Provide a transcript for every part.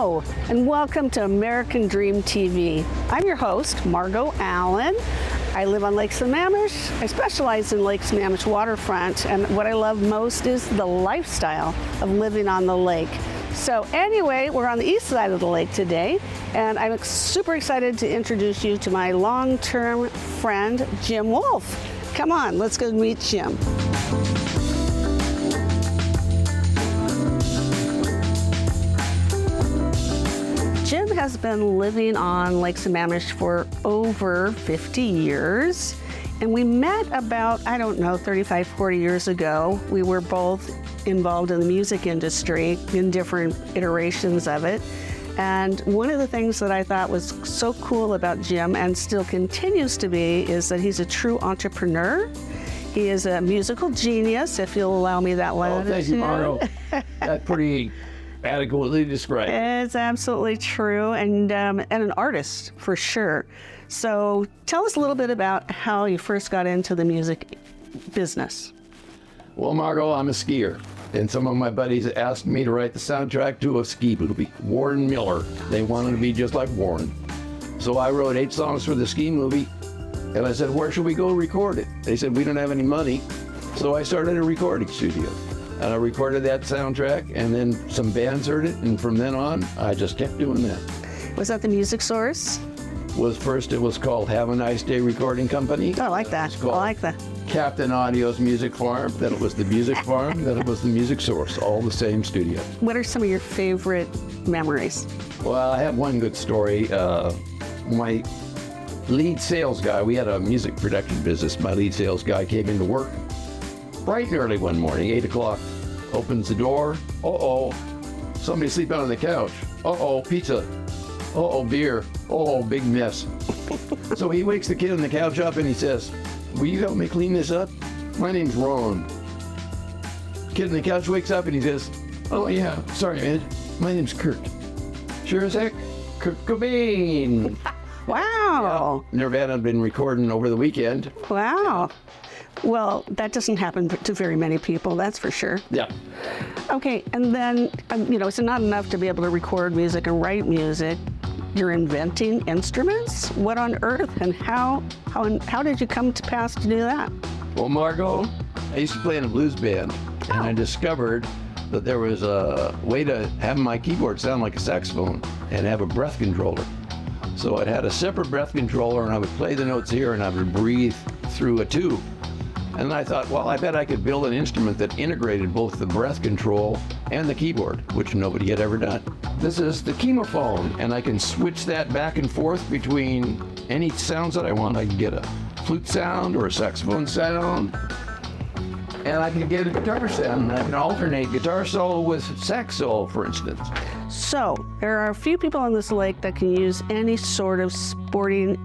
Hello, and welcome to American Dream TV. I'm your host, Margo Allan. I live on Lake Sammamish. I specialize in Lake Sammamish waterfront, and what I love most is the lifestyle of living on the lake. So anyway, we're on the east side of the lake today, and I'm super excited to introduce you to my long-term friend, Jim Wolf. Come on, let's go meet Jim. Jim has been living on Lake Sammamish for over 50 years, and we met about, 35, 40 years ago. We were both involved in the music industry in different iterations of it. And one of the things that I thought was so cool about Jim, and still continues to be, is that he's a true entrepreneur. He is a musical genius, if you'll allow me that one. Oh, thank you, Margo. That's pretty adequately described. It's absolutely true, and an artist for sure. So tell us a little bit about how you first got into the music business. Well, Margo, I'm a skier, and some of my buddies asked me to write the soundtrack to a ski movie, Warren Miller. They wanted to be just like Warren. So I wrote 8 songs for the ski movie, and I said, where should we go record it? They said, we don't have any money. So I started a recording studio. And I recorded that soundtrack, and then some bands heard it, and from then on, I just kept doing that. Was that the Music Source? It was called Have a Nice Day Recording Company. Oh, I like that. I like that. Captain Audio's Music Farm, then it was the Music Farm, then it was the Music Source, all the same studio. What are some of your favorite memories? Well, I have one good story. My lead sales guy, we had a music production business, my lead sales guy came into work bright and early one morning, 8 o'clock, opens the door, uh-oh, somebody sleeping on the couch, uh-oh, pizza, uh-oh, beer, uh-oh, big mess. So he wakes the kid on the couch up and he says, will you help me clean this up? My name's Ron. Kid on the couch wakes up and he says, oh yeah, sorry man, my name's Kurt. Sure as heck, Kurt Cobain. Wow. Yeah, Nirvana had been recording over the weekend. Wow. Well, that doesn't happen to very many people, that's for sure. Yeah. Okay, and then, it's not enough to be able to record music and write music. You're inventing instruments? What on earth, and how did you come to pass to do that? Well, Margo, I used to play in a blues band, and I discovered that there was a way to have my keyboard sound like a saxophone and have a breath controller. So it had a separate breath controller, and I would play the notes here, and I would breathe through a tube. And I thought, well, I bet I could build an instrument that integrated both the breath control and the keyboard, which nobody had ever done. This is the chemophone, and I can switch that back and forth between any sounds that I want. I can get a flute sound or a saxophone sound, and I can get a guitar sound. I can alternate guitar solo with sax solo, for instance. So, there are a few people on this lake that can use any sort of sporting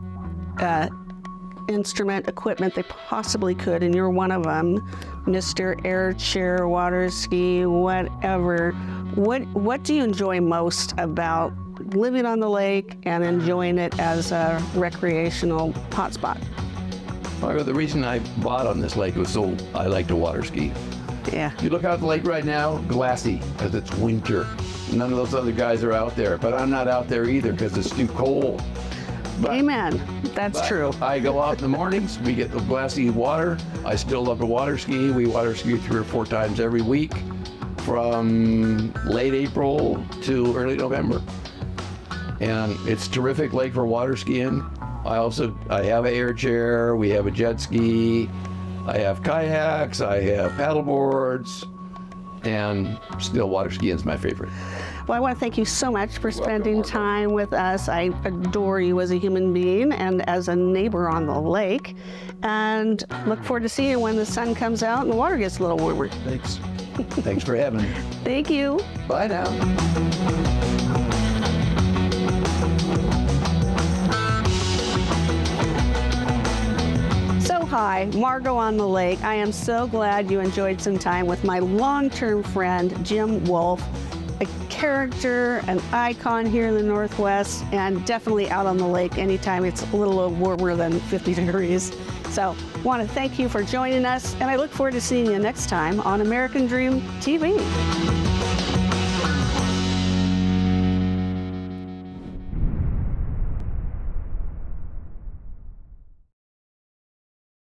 instrument, equipment they possibly could, and you're one of them, Mr. Air Chair, water ski, whatever. What do you enjoy most about living on the lake and enjoying it as a recreational hotspot? Well, the reason I bought on this lake was so I like to water ski. Yeah. You look out the lake right now, glassy, because it's winter. None of those other guys are out there, but I'm not out there either because it's too cold. Amen. That's true. I go out in the mornings, we get the glassy water. I still love to water ski. We water ski 3 or 4 times every week from late April to early November. And it's a terrific lake for water skiing. I have an air chair, we have a jet ski, I have kayaks, I have paddle boards, and still water skiing is my favorite. Well, I want to thank you so much for spending time with us. I adore you as a human being and as a neighbor on the lake, and look forward to seeing you when the sun comes out and the water gets a little warmer. Thanks. Thanks for having me. Thank you. Bye now. Hi, Margo on the lake. I am so glad you enjoyed some time with my long-term friend, Jim Wolf, a character, an icon here in the Northwest, and definitely out on the lake anytime it's a little warmer than 50 degrees. So, want to thank you for joining us, and I look forward to seeing you next time on American Dream TV.